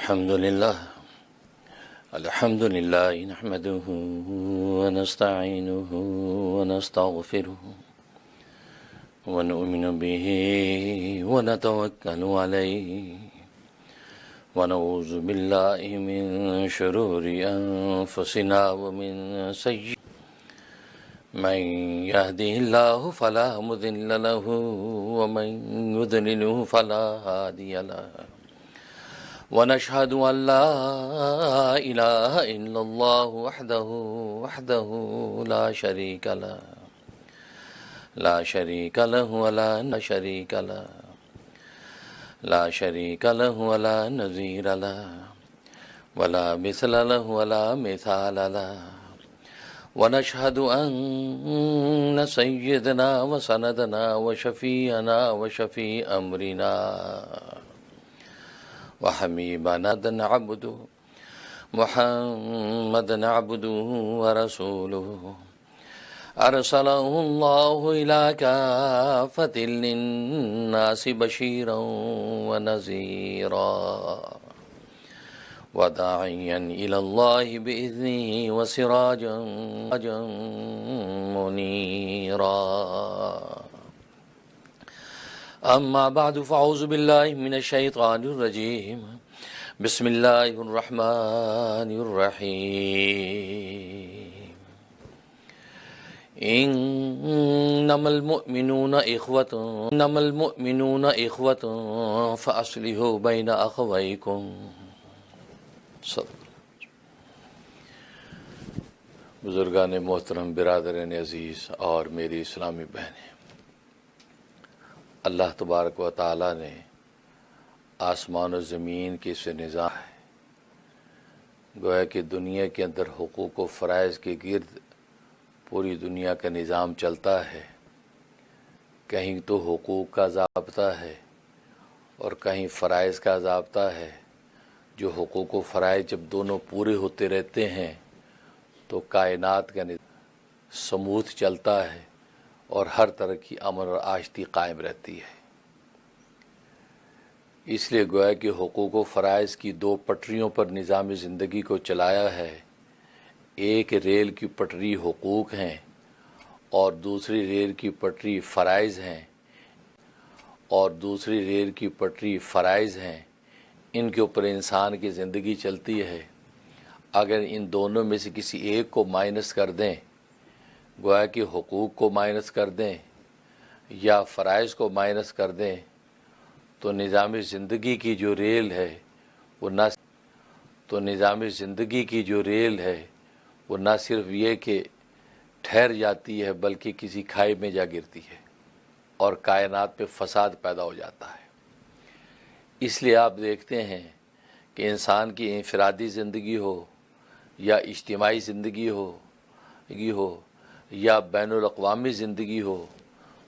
الحمد لله نحمده ونستعينه ونستغفره ونؤمن به ونتوكل عليه ونعوذ بالله من شرور أنفسنا ومن سيئات من يهده الله فلا مضل له ومن يضلله فلا هادي له ونشهد أن لا إله إلا الله وحده لا شريك له ولا نظير له ولا مثل له ولا مثال له ونشهد أن سيدنا وسندنا وشفيعنا وشفيع أمرنا وحبيبنا محمد عبده ورسوله أرسله الله إلى كافة للناس بشيرا ونذيرا وداعيا إلى الله بإذنه وسراجا منيرا أما بعد فأعوذ بالله من الشيطان الرجيم بسم الله الرحمن الرحيم إنما المؤمنون إخوة فأصلحوا بين أخويكم بزرگان محترم، برادران عزیز اور میری اسلامی بہنیں، اللہ تبارک و تعالیٰ نے آسمان و زمین کی سے نظام ہے، گویا کہ دنیا کے اندر حقوق و فرائض کے گرد پوری دنیا کا نظام چلتا ہے۔ کہیں تو حقوق کا ضابطہ ہے اور کہیں فرائض کا ضابطہ ہے۔ جو حقوق و فرائض جب دونوں پورے ہوتے رہتے ہیں تو کائنات کا نظام سموتھ چلتا ہے اور ہر طرح کی امن اور آشتی قائم رہتی ہے۔ اس لیے گویا کہ حقوق و فرائض کی دو پٹریوں پر نظام زندگی کو چلایا ہے۔ ایک ریل کی پٹری حقوق ہیں اور دوسری ریل کی پٹری فرائض ہیں، ان کے اوپر انسان کی زندگی چلتی ہے۔ اگر ان دونوں میں سے کسی ایک کو مائنس کر دیں، گویا کہ حقوق کو مائنس کر دیں یا فرائض کو مائنس کر دیں، تو نظام زندگی کی جو ریل ہے وہ نہ صرف یہ کہ ٹھہر جاتی ہے بلکہ کسی کھائی میں جا گرتی ہے اور کائنات پہ فساد پیدا ہو جاتا ہے۔ اس لیے آپ دیکھتے ہیں کہ انسان کی انفرادی زندگی ہو یا اجتماعی زندگی ہو یا بین الاقوامی زندگی ہو،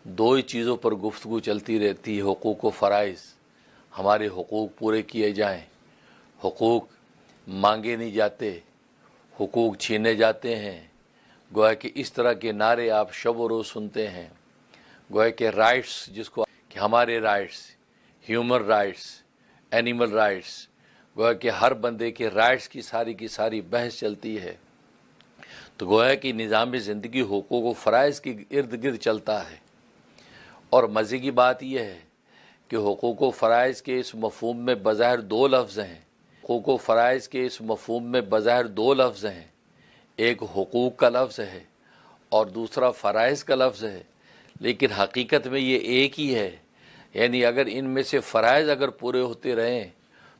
دو ہی چیزوں پر گفتگو چلتی رہتی ہے، حقوق و فرائض۔ ہمارے حقوق پورے کیے جائیں، حقوق مانگے نہیں جاتے، حقوق چھینے جاتے ہیں۔ گویا کہ اس طرح کے نعرے آپ شب و روز سنتے ہیں۔ گویا کہ رائٹس، جس کو کہ ہمارے rights, human rights, animal rights, گویا کہ ہر بندے کے رائٹس کی ساری بحث چلتی ہے۔ تو گویا کہ نظام زندگی حقوق و فرائض کے ارد گرد چلتا ہے۔ اور مزے کی بات یہ ہے کہ حقوق و فرائض کے اس مفہوم میں بظاہر دو لفظ ہیں، ایک حقوق کا لفظ ہے اور دوسرا فرائض کا لفظ ہے، لیکن حقیقت میں یہ ایک ہی ہے۔ یعنی اگر ان میں سے فرائض اگر پورے ہوتے رہیں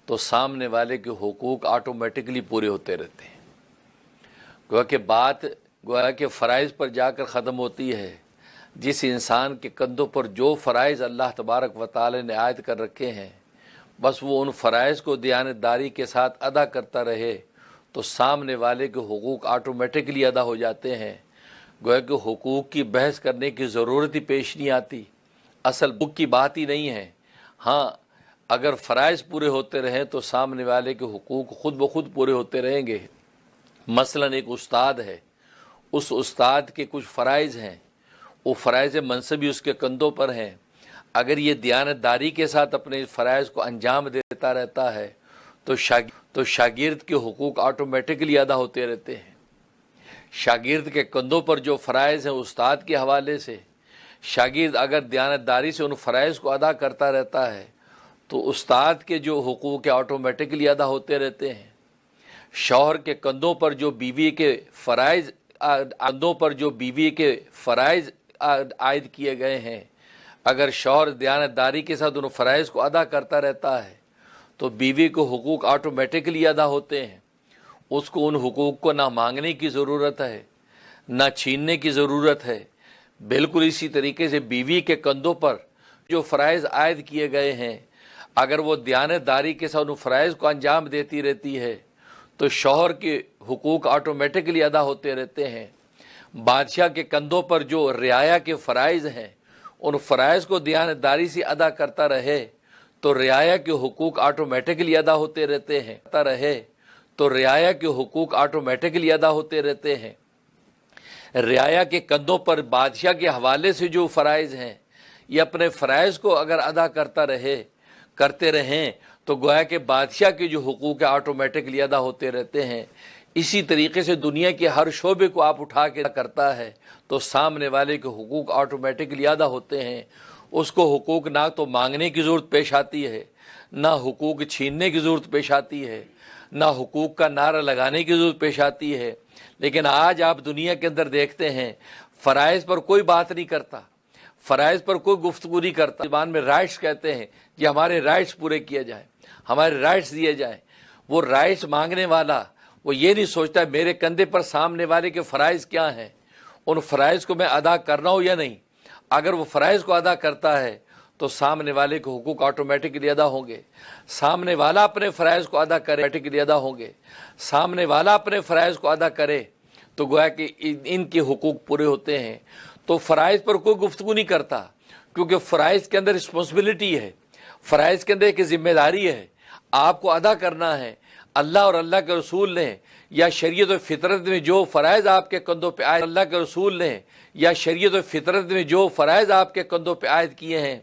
تو سامنے والے کے حقوق آٹومیٹکلی پورے ہوتے رہتے ہیں۔ گویا کہ فرائض پر جا کر ختم ہوتی ہے۔ جس انسان کے کندھوں پر جو فرائض اللہ تبارک و تعالی نے عائد کر رکھے ہیں، بس وہ ان فرائض کو دیانتداری کے ساتھ ادا کرتا رہے تو سامنے والے کے حقوق آٹومیٹکلی ادا ہو جاتے ہیں۔ گویا کہ حقوق کی بحث کرنے کی ضرورت ہی پیش نہیں آتی، اصل بک کی بات ہی نہیں ہے۔ ہاں، اگر فرائض پورے ہوتے رہیں تو سامنے والے کے حقوق خود بخود پورے ہوتے رہیں گے۔ مثلا ایک استاد ہے، اس استاد کے کچھ فرائض ہیں، وہ فرائض منصبی اس کے کندھوں پر ہیں۔ اگر یہ دیانتداری کے ساتھ اپنے فرائض کو انجام دیتا رہتا ہے تو شاگرد کے حقوق آٹومیٹکلی ادا ہوتے رہتے ہیں۔ شاگرد کے کندھوں پر جو فرائض ہیں استاد کے حوالے سے، شاگرد اگر دیانتداری سے ان فرائض کو ادا کرتا رہتا ہے تو استاد کے جو حقوق آٹومیٹکلی ادا ہوتے رہتے ہیں۔ شوہر کے کندھوں پر جو بیوی کے فرائض عائد کیے گئے ہیں، اگر شوہر دیانتداری کے ساتھ ان فرائض کو ادا کرتا رہتا ہے تو بیوی کو حقوق آٹومیٹکلی ادا ہوتے ہیں۔ اس کو ان حقوق کو نہ مانگنے کی ضرورت ہے، نہ چھیننے کی ضرورت ہے۔ بالکل اسی طریقے سے بیوی کے کندھوں پر جو فرائض عائد کیے گئے ہیں، اگر وہ دیانتداری کے ساتھ ان فرائض کو انجام دیتی رہتی ہے تو شوہر کے حقوق آٹومیٹکلی ادا ہوتے رہتے ہیں۔ بادشاہ کے کندھوں پر جو رعایا کے فرائض ہیں، ان فرائض کو دیانتداری سے ادا کرتا رہے تو رعایا کے حقوق آٹومیٹکلی ادا ہوتے رہتے ہیں۔ رعایا کے کندھوں پر بادشاہ کے حوالے سے جو فرائض ہیں، یہ اپنے فرائض کو اگر ادا کرتے رہیں تو گویا کہ بادشاہ کے جو حقوق آٹومیٹکلی ادا ہوتے رہتے ہیں۔ اسی طریقے سے دنیا کے ہر شعبے کو آپ اٹھا کے کرتا ہے تو سامنے والے کے حقوق آٹومیٹکلی ادا ہوتے ہیں۔ اس کو حقوق نہ تو مانگنے کی ضرورت پیش آتی ہے، نہ حقوق چھیننے کی ضرورت پیش آتی ہے، نہ حقوق کا نعرہ لگانے کی ضرورت پیش آتی ہے۔ لیکن آج آپ دنیا کے اندر دیکھتے ہیں فرائض پر کوئی بات نہیں کرتا، فرائض پر کوئی گفتگو نہیں کرتا۔ زبان میں رائٹس کہتے ہیں کہ ہمارے رائٹس پورے کیے جائیں، ہمارے رائٹس دیے جائیں۔ وہ رائٹس مانگنے والا وہ یہ نہیں سوچتا میرے کندھے پر سامنے والے کے فرائض کیا ہیں، ان فرائض کو میں ادا کر رہا ہوں یا نہیں۔ اگر وہ فرائض کو ادا کرتا ہے تو سامنے والے کے حقوق آٹومیٹکلی ادا ہوں گے۔ سامنے والا اپنے فرائض کو ادا کرے آٹومیٹکلی ادا ہوں گے۔ سامنے والا اپنے فرائض کو ادا کرے تو گویا کہ ان کے حقوق پورے ہوتے ہیں۔ تو فرائض پر کوئی گفتگو نہیں کرتا، کیونکہ فرائض کے اندر رسپانسبلٹی ہے، فرائض کے اندر ایک ذمہ داری ہے، آپ کو ادا کرنا ہے۔ اللہ اور اللہ کے رسول نے یا شریعت و فطرت میں جو فرائض آپ کے کندھوں پہ عائد، اللہ کے رسول نے یا شریعت و فطرت میں جو فرائض آپ کے کندھوں پہ عائد کیے ہیں،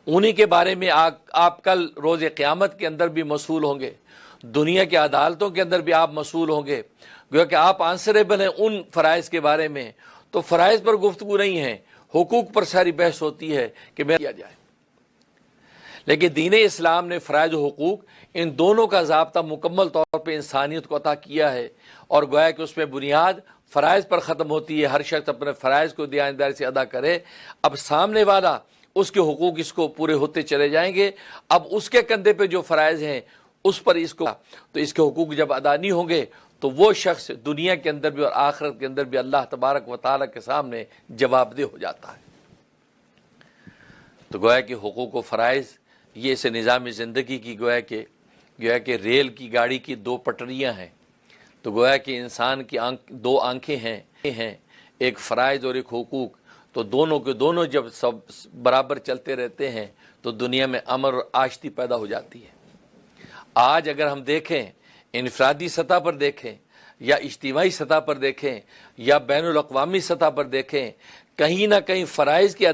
انہی کے بارے میں آپ کل روز قیامت کے اندر بھی مسئول ہوں گے، دنیا کی عدالتوں کے اندر بھی آپ مسئول ہوں گے، گویا کہ آپ آنسریبل ہیں ان فرائض کے بارے میں۔ تو فرائض پر گفتگو نہیں ہے، حقوق پر ساری بحث ہوتی ہے کہ میں کیا جائے۔ لیکن دین اسلام نے فرائض و حقوق ان دونوں کا ضابطہ مکمل طور پہ انسانیت کو عطا کیا ہے، اور گویا کہ اس میں بنیاد فرائض پر ختم ہوتی ہے۔ ہر شخص اپنے فرائض کو دیانتداری سے ادا کرے، اب سامنے والا اس کے حقوق اس کو پورے ہوتے چلے جائیں گے۔ اب اس کے کندھے پہ جو فرائض ہیں اس پر تو اس کے حقوق جب ادا نہیں ہوں گے تو وہ شخص دنیا کے اندر بھی اور آخرت کے اندر بھی اللہ تبارک و تعالیٰ کے سامنے جواب دہ ہو جاتا ہے۔ تو گویا کہ حقوق و فرائض یہ اس نظام زندگی کی گویا کہ ریل کی گاڑی کی دو پٹریاں ہیں۔ تو گویا کہ انسان کی دو آنکھیں ہیں، ایک فرائض اور ایک حقوق۔ تو دونوں کے دونوں جب سب برابر چلتے رہتے ہیں تو دنیا میں امن اور آشتی پیدا ہو جاتی ہے۔ آج اگر ہم دیکھیں، انفرادی سطح پر دیکھیں یا اجتماعی سطح پر دیکھیں یا بین الاقوامی سطح پر دیکھیں، کہیں نہ کہیں فرائض کی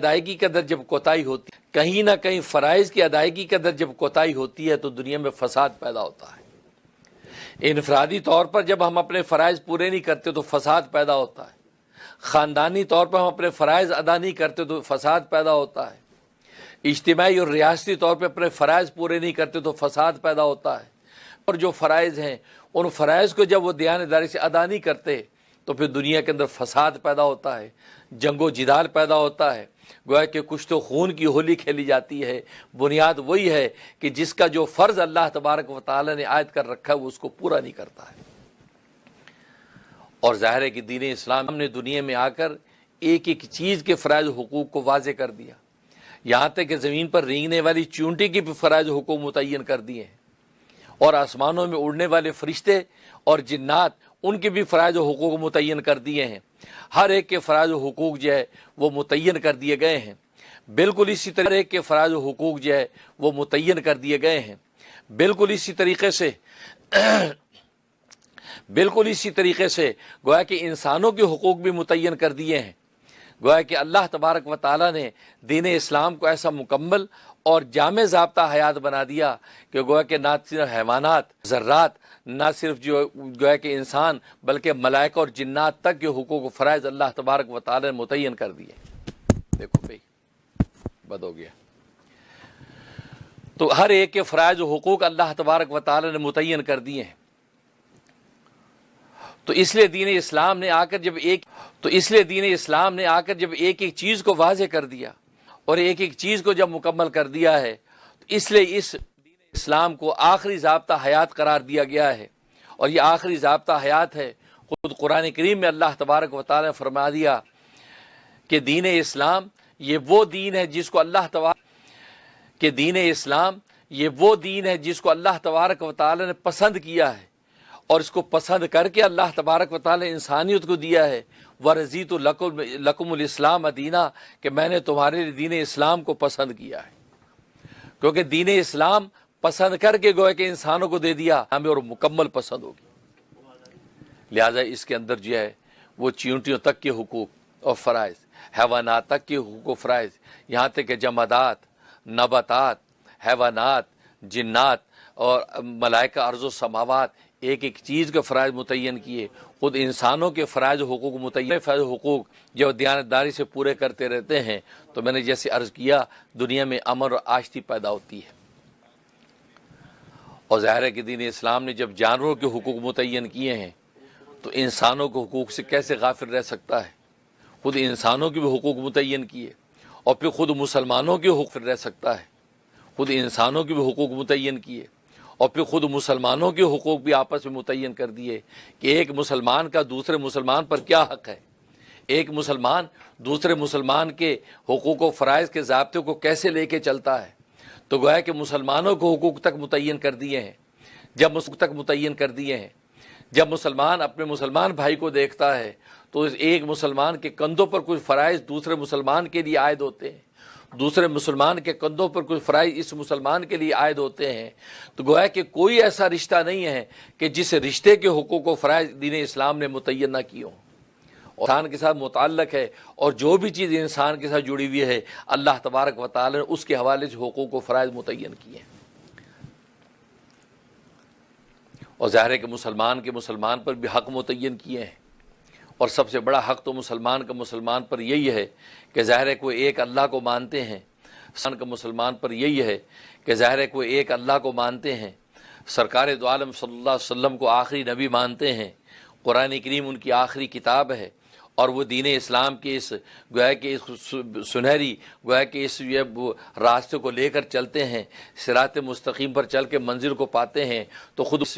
ادائیگی کے اندر جب کوتاہی ہوتی ہے تو دنیا میں فساد پیدا ہوتا ہے۔ انفرادی طور پر جب ہم اپنے فرائض پورے نہیں کرتے تو فساد پیدا ہوتا ہے، خاندانی طور پر ہم اپنے فرائض ادا نہیں کرتے تو فساد پیدا ہوتا ہے، اجتماعی اور ریاستی طور پہ اپنے فرائض پورے نہیں کرتے تو فساد پیدا ہوتا ہے۔ اور جو فرائض ہیں ان فرائض کو جب وہ دیانتداری سے ادا نہیں کرتے تو پھر دنیا کے اندر فساد پیدا ہوتا ہے، جنگ و جدال پیدا ہوتا ہے، گویا کہ کچھ تو خون کی ہولی کھیلی جاتی ہے۔ بنیاد وہی ہے کہ جس کا جو فرض اللہ تبارک و تعالی نے عائد کر رکھا ہے وہ اس کو پورا نہیں کرتا ہے۔ اور ظاہر ہے کہ دین اسلام نے دنیا میں آ کر ایک ایک چیز کے فرائض و حقوق کو واضح کر دیا، یہاں تک کہ زمین پر رینگنے والی چونٹی کے بھی فرائض و حقوق متعین کر دیے ہیں، اور آسمانوں میں اڑنے والے فرشتے اور جنات ان کے بھی فرائض و حقوق متعین کر دیے ہیں۔ ہر ایک کے فرائض و حقوق جو ہے وہ متعین کر دیے گئے ہیں۔ بالکل اسی طرح ہر ایک کے فرائض و حقوق جو ہے وہ متعین کر دیے گئے ہیں۔ بالکل اسی طریقے سے گویا کہ انسانوں کے حقوق بھی متعین کر دیے ہیں۔ گویا کہ اللہ تبارک و تعالیٰ نے دین اسلام کو ایسا مکمل اور جامع ضابطہ حیات بنا دیا کہ گویا کہ نہ صرف حیوانات، ذرات، نہ صرف جو گویا کہ انسان، بلکہ ملائکہ اور جنات تک کے حقوق و فرائض اللہ تبارک و تعالی نے متعین کر دیے۔ دیکھو بھائی بد ہو گیا، تو ہر ایک کے فرائض و حقوق اللہ تبارک و تعالی نے متعین کر دیے ہیں۔ تو اس لیے دین اسلام نے آ کر جب ایک ایک چیز کو واضح کر دیا اور ایک ایک چیز کو جب مکمل کر دیا ہے، تو اس لیے اس دین اسلام کو آخری ضابطہ حیات قرار دیا گیا ہے، اور یہ آخری ضابطہ حیات ہے۔ خود قرآن کریم میں اللہ تبارک و تعالی نے فرما دیا کہ دین اسلام یہ وہ دین ہے جس کو اللہ تبارک و تعالی نے پسند کیا ہے، اور اس کو پسند کر کے اللہ تبارک و تعالی نے انسانیت کو دیا ہے۔ وَرَضِيتُ لَكُمُ الْإِسْلَامَ دِينًا، کہ میں نے تمہارے لیے دین اسلام کو پسند کیا ہے، کیونکہ دین اسلام پسند کر کے گویا کہ انسانوں کو دے دیا ہمیں، اور مکمل پسند ہوگی۔ لہذا اس کے اندر جو ہے وہ چیونٹیوں تک کے حقوق اور فرائض، حیوانات تک کے حقوق و فرائض، یہاں تک کہ جمادات، نباتات، حیوانات، جنات اور ملائکہ ارض و سماوات، ایک ایک چیز کے فرائض متعین کیے۔ خود انسانوں کے فرائض و حقوق متعین، فرائض و حقوق جو دیانتداری سے پورے کرتے رہتے ہیں، تو میں نے جیسے عرض کیا دنیا میں امن اور آشتی پیدا ہوتی ہے۔ اور ظاہر ہے کہ دین اسلام نے جب جانوروں کے حقوق متعین کیے ہیں تو انسانوں کے حقوق سے کیسے غافل رہ سکتا ہے؟ خود انسانوں کے بھی حقوق متعین کیے، اور پھر خود مسلمانوں کے حقوق رہ سکتا ہے، خود انسانوں کے بھی حقوق متعین کیے، اور پھر خود مسلمانوں کے حقوق بھی آپس میں متعین کر دیے کہ ایک مسلمان کا دوسرے مسلمان پر کیا حق ہے، ایک مسلمان دوسرے مسلمان کے حقوق و فرائض کے ضابطے کو کیسے لے کے چلتا ہے۔ تو گویا کہ مسلمانوں کو حقوق تک متعین کر دیے ہیں۔ جب مسلمان اپنے مسلمان بھائی کو دیکھتا ہے تو ایک مسلمان کے کندھوں پر کچھ فرائض دوسرے مسلمان کے لیے عائد ہوتے ہیں، دوسرے مسلمان کے کندھوں پر کچھ فرائض اس مسلمان کے لیے عائد ہوتے ہیں، تو گویا کہ کوئی ایسا رشتہ نہیں ہے کہ جس رشتے کے حقوق و فرائض دین اسلام نے متعین نہ کیے ہوں، انسان کے ساتھ متعلق ہے، اور جو بھی چیز انسان کے ساتھ جڑی ہوئی ہے اللہ تبارک و تعالی نے اس کے حوالے سے حقوق و فرائض متعین کیے ہیں۔ اور ظاہر ہے کہ مسلمان پر بھی حق متعین کیے ہیں، اور سب سے بڑا حق تو مسلمان پر یہی ہے کہ ظاہر ہے کوئی ایک اللہ کو مانتے ہیں، مسلمان پر یہی ہے کہ ظاہر ہے کوئی ایک اللہ کو مانتے ہیں، سرکار دو عالم صلی اللہ علیہ وسلم کو آخری نبی مانتے ہیں، قرآن کریم ان کی آخری کتاب ہے، اور وہ دین اسلام کے اس گویا کہ سنہری گویا کہ اس راستے کو لے کر چلتے ہیں، صراط مستقیم پر چل کے منزل کو پاتے ہیں، تو خود اس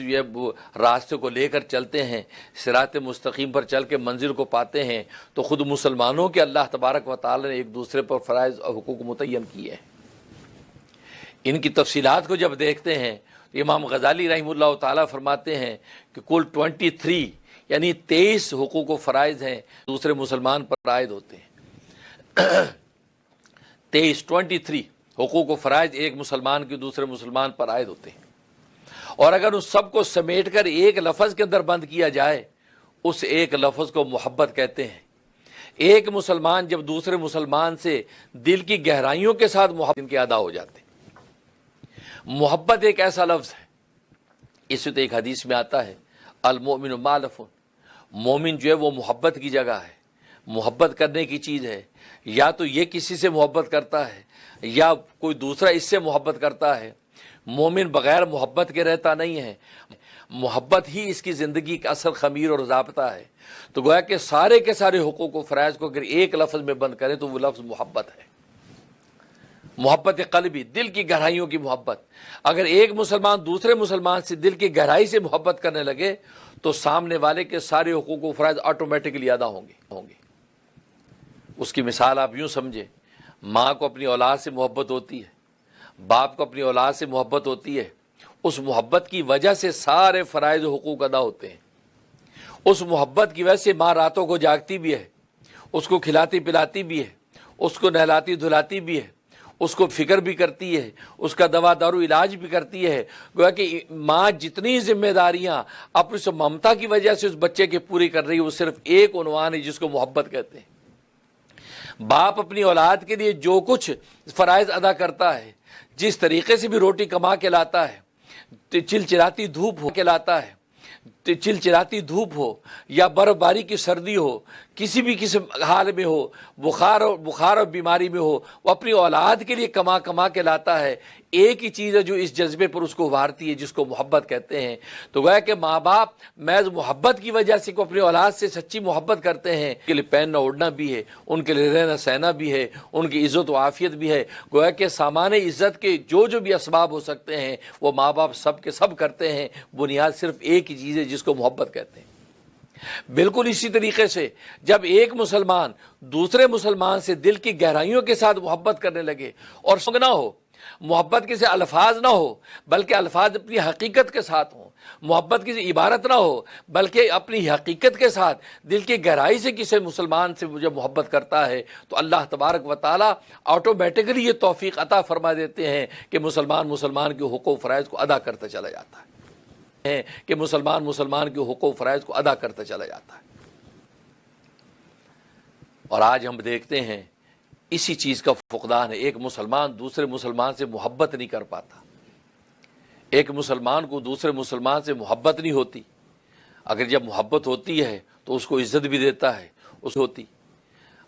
راستے کو لے کر چلتے ہیں، صراط مستقیم پر چل کے منزل کو پاتے ہیں، تو خود مسلمانوں کے اللہ تبارک و تعالی نے ایک دوسرے پر فرائض اور حقوق متعین کیے ہیں۔ ان کی تفصیلات کو جب دیکھتے ہیں تو امام غزالی رحمہ اللہ تعالی فرماتے ہیں کہ کل 23 یعنی 23 حقوق و فرائض ہیں دوسرے مسلمان پر عائد ہوتے ہیں۔ 23 حقوق و فرائض ایک مسلمان کے دوسرے مسلمان پر عائد ہوتے ہیں، اور اگر ان سب کو سمیٹ کر ایک لفظ کے اندر بند کیا جائے، اس ایک لفظ کو محبت کہتے ہیں۔ ایک مسلمان جب دوسرے مسلمان سے دل کی گہرائیوں کے ساتھ محبت ان کے ادا ہو جاتے ہیں۔ محبت ایک ایسا لفظ ہے، اس سے تو ایک حدیث میں آتا ہے المؤمن مالف، مومن جو ہے وہ محبت کی جگہ ہے، محبت کرنے کی چیز ہے، یا تو یہ کسی سے محبت کرتا ہے یا کوئی دوسرا اس سے محبت کرتا ہے۔ مومن بغیر محبت کے رہتا نہیں ہے، محبت ہی اس کی زندگی کا اصل خمیر اور ضابطہ ہے۔ تو گویا کہ سارے کے سارے حقوق و فرائض کو اگر ایک لفظ میں بند کریں تو وہ لفظ محبت ہے۔ محبت قلبی، دل کی گہرائیوں کی محبت۔ اگر ایک مسلمان دوسرے مسلمان سے دل کی گہرائی سے محبت کرنے لگے تو سامنے والے کے سارے حقوق و فرائض آٹومیٹکلی ادا ہوں گے۔ اس کی مثال آپ یوں سمجھیں، ماں کو اپنی اولاد سے محبت ہوتی ہے، باپ کو اپنی اولاد سے محبت ہوتی ہے، اس محبت کی وجہ سے سارے فرائض و حقوق ادا ہوتے ہیں۔ اس محبت کی وجہ سے ماں راتوں کو جاگتی بھی ہے، اس کو کھلاتی پلاتی بھی ہے، اس کو نہلاتی دھلاتی بھی ہے، اس کو فکر بھی کرتی ہے، اس کا دوا دارو علاج بھی کرتی ہے۔ گویا کہ ماں جتنی ذمہ داریاں اپنی اس ممتا کی وجہ سے اس بچے کی پوری کر رہی ہے، وہ صرف ایک عنوان ہے جس کو محبت کہتے ہیں۔ باپ اپنی اولاد کے لیے جو کچھ فرائض ادا کرتا ہے، جس طریقے سے بھی روٹی کما کے لاتا ہے، چلچلاتی دھوپ ہو کے لاتا ہے، چلچلاتی دھوپ ہو یا برف باری کی سردی ہو، کسی بھی قسم حال میں ہو، بخار اور بیماری میں ہو، وہ اپنی اولاد کے لیے کما کے لاتا ہے۔ ایک ہی چیز ہے جو اس جذبے پر اس کو ابھارتی ہے، جس کو محبت کہتے ہیں۔ تو گویا کہ ماں باپ محض محبت کی وجہ سے کو اپنی اولاد سے سچی محبت کرتے ہیں، ان کے لیے پہننا اوڑھنا بھی ہے، ان کے لیے رہنا سہنا بھی ہے، ان کی عزت و عافیت بھی ہے۔ گویا کہ سامان عزت کے جو بھی اسباب ہو سکتے ہیں وہ ماں باپ سب کے سب کرتے ہیں، بنیاد صرف ایک ہی چیز ہے جس کو محبت کہتے ہیں۔ بالکل اسی طریقے سے جب ایک مسلمان دوسرے مسلمان سے دل کی گہرائیوں کے ساتھ محبت کرنے لگے، اور سنگ نہ ہو، محبت کسی الفاظ نہ ہو بلکہ الفاظ اپنی حقیقت کے ساتھ ہوں، محبت کسی عبارت نہ ہو بلکہ اپنی حقیقت کے ساتھ دل کی گہرائی سے کسی مسلمان سے جب محبت کرتا ہے تو اللہ تبارک و تعالی آٹومیٹکلی یہ توفیق عطا فرما دیتے ہیں کہ مسلمان کے حقوق و فرائض کو ادا کرتا چلا جاتا ہے، کہ مسلمان کے حقوق و فرائض کو ادا کرتا چلا جاتا ہے۔ اور آج ہم دیکھتے ہیں اسی چیز کا فقدان ہے۔ ایک مسلمان دوسرے مسلمان سے محبت نہیں کر پاتا، ایک مسلمان کو دوسرے مسلمان سے محبت نہیں ہوتی۔ اگر جب محبت ہوتی ہے تو اس کو عزت بھی دیتا ہے،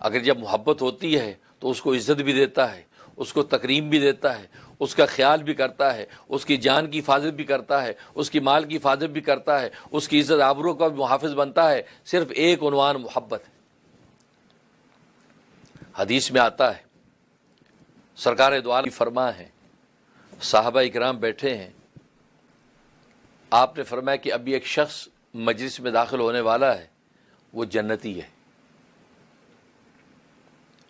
اگر جب محبت ہوتی ہے تو اس کو عزت بھی دیتا ہے، اس کو تکریم بھی دیتا ہے، اس کا خیال بھی کرتا ہے، اس کی جان کی حفاظت بھی کرتا ہے، اس کی مال کی حفاظت بھی کرتا ہے، اس کی عزت آبرو کا بھی محافظ بنتا ہے، صرف ایک عنوان محبت ہے۔ حدیث میں آتا ہے، سرکار دو عالم فرما ہے، صحابہ اکرام بیٹھے ہیں، آپ نے فرمایا کہ ابھی ایک شخص مجلس میں داخل ہونے والا ہے، وہ جنتی ہے۔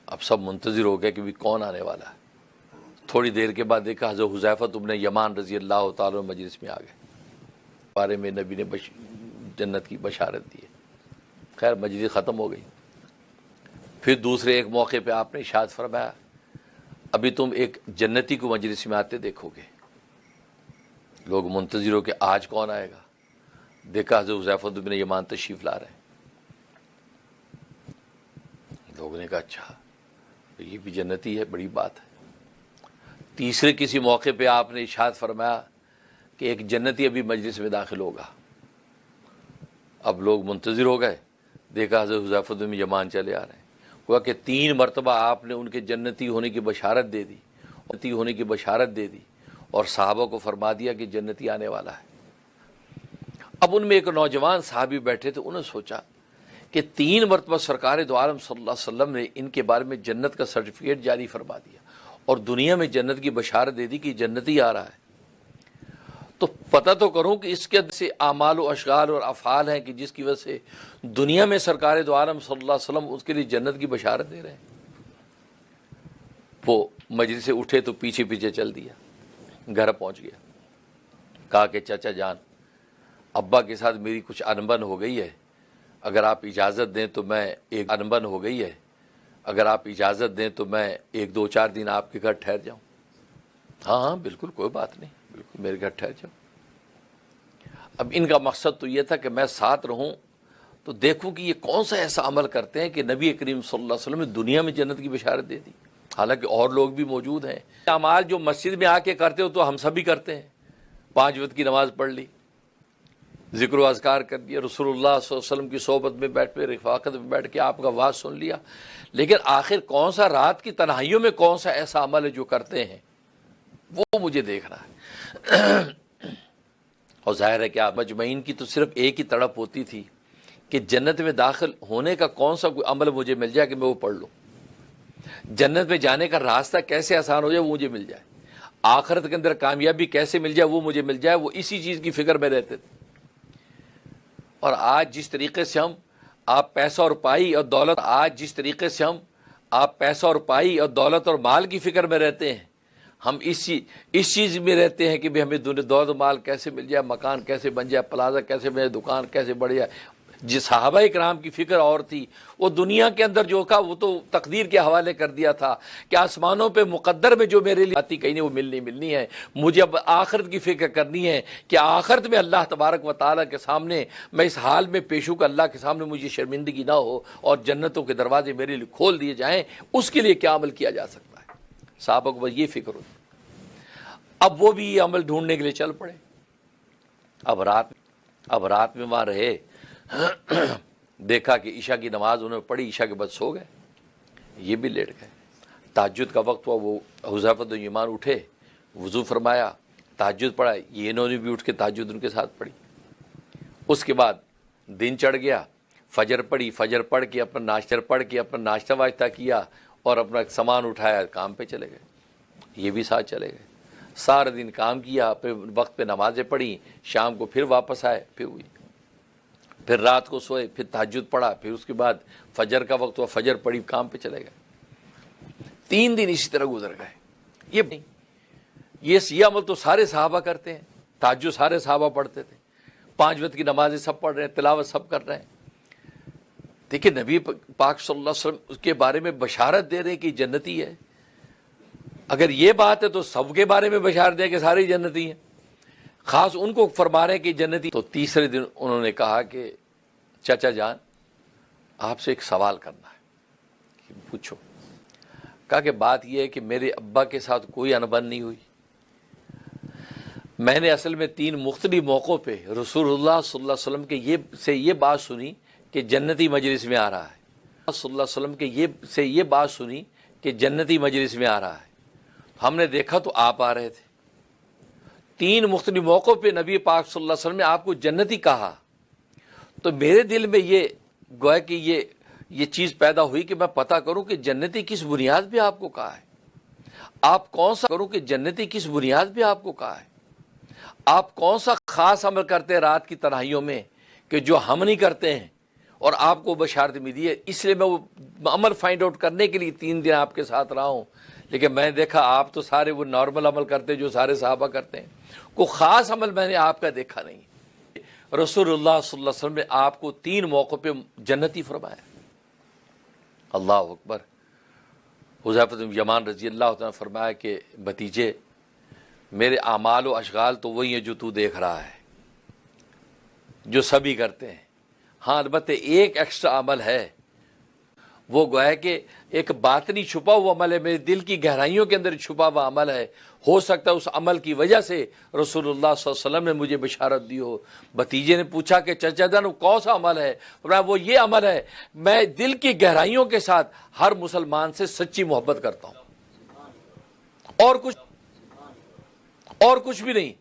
اب سب منتظر ہو گئے کہ بھی کون آنے والا ہے۔ تھوڑی دیر کے بعد دیکھا حضرت حذیفہ ابن یمان رضی اللہ تعالیٰ مجلس میں آ گئے، بارے میں نبی نے جنت کی بشارت دی ہے۔ خیر مجلس ختم ہو گئی۔ پھر دوسرے ایک موقع پہ آپ نے ارشاد فرمایا، ابھی تم ایک جنتی کو مجلس میں آتے دیکھو گے۔ لوگ منتظر ہو کہ آج کون آئے گا۔ دیکھا حضرت حذیفہ بن یمان تشریف لا رہے ہیں۔ لوگوں نے کہا اچھا یہ بھی جنتی ہے، بڑی بات ہے۔ تیسرے کسی موقع پہ آپ نے ارشاد فرمایا کہ ایک جنتی ابھی مجلس میں داخل ہوگا۔ اب لوگ منتظر ہو گئے، دیکھا حضرت حذیفہ بن یمان چلے آ رہے ہیں۔ ہوا کہ 3 مرتبہ آپ نے ان کے جنتی ہونے کی بشارت دے دی اور صحابہ کو فرما دیا کہ جنتی آنے والا ہے۔ اب ان میں ایک نوجوان صحابی بیٹھے تھے، انہوں نے سوچا کہ 3 مرتبہ سرکار دو عالم صلی اللہ علیہ وسلم نے ان کے بارے میں جنت کا سرٹیفکیٹ جاری فرما دیا اور دنیا میں جنت کی بشارت دے دی کہ جنتی آ رہا ہے، تو پتہ تو کروں کہ اس کے سے اعمال و اشغال اور افعال ہیں کہ جس کی وجہ سے دنیا میں سرکار دو عالم صلی اللہ علیہ وسلم اس کے لیے جنت کی بشارت دے رہے ہیں۔ وہ مجلس سے اٹھے تو پیچھے پیچھے چل دیا، گھر پہنچ گیا، کہا کہ چچا جان ابا کے ساتھ میری کچھ انبن ہو گئی ہے، اگر آپ اجازت دیں تو میں اجازت دیں تو میں 1-2-4 دن آپ کے گھر ٹھہر جاؤں۔ ہاں بالکل کوئی بات نہیں، بالکل میرے گھر ٹھہر جاؤ۔ اب ان کا مقصد تو یہ تھا کہ میں ساتھ رہوں تو دیکھوں کہ یہ کون سا ایسا عمل کرتے ہیں کہ نبی کریم صلی اللہ علیہ وسلم نے دنیا میں جنت کی بشارت دے دی، حالانکہ اور لوگ بھی موجود ہیں۔ اعمال جو مسجد میں آ کے کرتے ہو تو ہم سب بھی کرتے ہیں، 5 وقت کی نماز پڑھ لی، ذکر و اذکار کر دیا، رسول اللہ صلی اللہ علیہ وسلم کی صحبت میں بیٹھ پہ رفاقت میں بیٹھ کے آپ کا واعظ سن لیا، لیکن آخر کون سا رات کی تنہائیوں میں کون سا ایسا عمل ہے جو کرتے ہیں، وہ مجھے دیکھنا ہے۔ اور ظاہر ہے کہ آپ مجمعین کی تو صرف ایک ہی تڑپ ہوتی تھی کہ جنت میں داخل ہونے کا کون سا کوئی عمل مجھے مل جائے کہ میں وہ پڑھ لوں، جنت میں جانے کا راستہ کیسے آسان ہو جائے وہ مجھے مل جائے، آخرت کے اندر کامیابی کیسے مل جائے وہ مجھے مل جائے، وہ اسی چیز کی فکر میں رہتے تھے۔ اور آج جس طریقے سے ہم آپ پیسہ اور پائی اور دولت اور مال کی فکر میں رہتے ہیں، ہم اس چیز میں رہتے ہیں کہ بھی ہمیں دولت و مال کیسے مل جائے، مکان کیسے بن جائے، پلازہ کیسے بن جائے، دکان کیسے بڑھ جائے۔ جس صحابہ کرام کی فکر اور تھی، وہ دنیا کے اندر جو کا وہ تو تقدیر کے حوالے کر دیا تھا کہ آسمانوں پہ مقدر میں جو میرے لیے آتی کہیں نہیں وہ ملنی ہے، مجھے اب آخرت کی فکر کرنی ہے کہ آخرت میں اللہ تبارک و تعالیٰ کے سامنے میں اس حال میں پیش ہوں کہ اللہ کے سامنے مجھے شرمندگی نہ ہو اور جنتوں کے دروازے میرے لیے کھول دیے جائیں، اس کے لیے کیا عمل کیا جا سکتا ہے۔ صحابہ کو بس یہ فکر ہوتی۔ اب وہ بھی یہ عمل ڈھونڈنے کے لیے چل پڑے. اب رات میں وہاں رہے، دیکھا کہ عشاء کی نماز انہوں نے پڑھی، عشاء کے بعد سو گئے، یہ بھی لیٹ گئے. تہجد کا وقت ہوا، وہ حذیفہ بن یمان اٹھے، وضو فرمایا، تہجد پڑھا، یہ انہوں نے بھی اٹھ کے تہجد ان کے ساتھ پڑھی. اس کے بعد دن چڑھ گیا، فجر پڑھی، فجر پڑھ کے اپنا ناشتہ واشتہ کیا اور اپنا سامان اٹھایا، کام پہ چلے گئے. یہ بھی ساتھ چلے گئے، سارا دن کام کیا، پھر وقت پہ نمازیں پڑھی، شام کو پھر واپس آئے، پھر ہوئی، پھر رات کو سوئے، پھر تہجد پڑھا، پھر اس کے بعد فجر کا وقت ہوا، فجر پڑھی، کام پہ چلے گئے. 3 دن اسی طرح گزر گئے. یہ عمل تو سارے صحابہ کرتے ہیں، تہجد سارے صحابہ پڑھتے تھے، 5 وقت کی نمازیں سب پڑھ رہے ہیں، تلاوت سب کر رہے ہیں. دیکھیں نبی پاک صلی اللہ علیہ وسلم اس کے بارے میں بشارت دے رہے ہیں کہ جنتی ہے. اگر یہ بات ہے تو سب کے بارے میں بشارت دے کہ سارے جنتی ہیں، خاص ان کو فرما رہے ہیں کہ جنتی. تو تیسرے دن انہوں نے کہا کہ چچا جان آپ سے ایک سوال کرنا ہے. پوچھو. کہا کہ بات یہ ہے کہ میرے ابا کے ساتھ کوئی انبن نہیں ہوئی. میں نے اصل میں 3 مختلف موقعوں پہ رسول اللہ صلی اللہ علیہ وسلم کے یہ بات سنی کہ جنتی مجلس میں آ رہا ہے. صلی اللہ علیہ وسلم کے یہ بات سنی کہ جنتی مجلس میں آ رہا ہے. ہم نے دیکھا تو آپ آ رہے تھے. 3 مختلف موقعوں پہ نبی پاک صلی اللہ علیہ وسلم نے آپ کو جنتی کہا. تو میرے دل میں یہ گویا کہ یہ چیز پیدا ہوئی کہ میں پتہ کروں کہ جنتی کس بنیاد پہ آپ کو کہا ہے. آپ کون سا کروں کہ جنتی کس بنیاد پہ آپ کو کہا ہے. آپ کون سا خاص عمل کرتے ہیں رات کی تنہائیوں میں کہ جو ہم نہیں کرتے ہیں اور آپ کو بشارت ملی ہے. اس لیے میں وہ عمل فائنڈ آؤٹ کرنے کے لیے 3 دن آپ کے ساتھ رہا ہوں. لیکن میں نے دیکھا آپ تو سارے وہ نارمل عمل کرتے جو سارے صحابہ کرتے ہیں، کوئی خاص عمل میں نے آپ کا دیکھا نہیں. رسول اللہ صلی اللہ علیہ وسلم نے آپ کو 3 موقع پہ جنتی فرمایا. اللہ اکبر. حذیفہ بن یمان رضی اللہ عنہ نے فرمایا کہ بھتیجے میرے اعمال و اشغال تو وہی ہیں جو تو دیکھ رہا ہے، جو سبھی کرتے ہیں. ہاں البتہ ایک ایکسٹرا عمل ہے، وہ گویا کہ ایک باطنی چھپا ہوا عمل ہے، میرے دل کی گہرائیوں کے اندر چھپا ہوا عمل ہے. ہو سکتا ہے اس عمل کی وجہ سے رسول اللہ صلی اللہ علیہ وسلم نے مجھے بشارت دی ہو. بھتیجے نے پوچھا کہ چچا جان کون سا عمل ہے؟ وہ یہ عمل ہے، میں دل کی گہرائیوں کے ساتھ ہر مسلمان سے سچی محبت کرتا ہوں، اور کچھ بھی نہیں.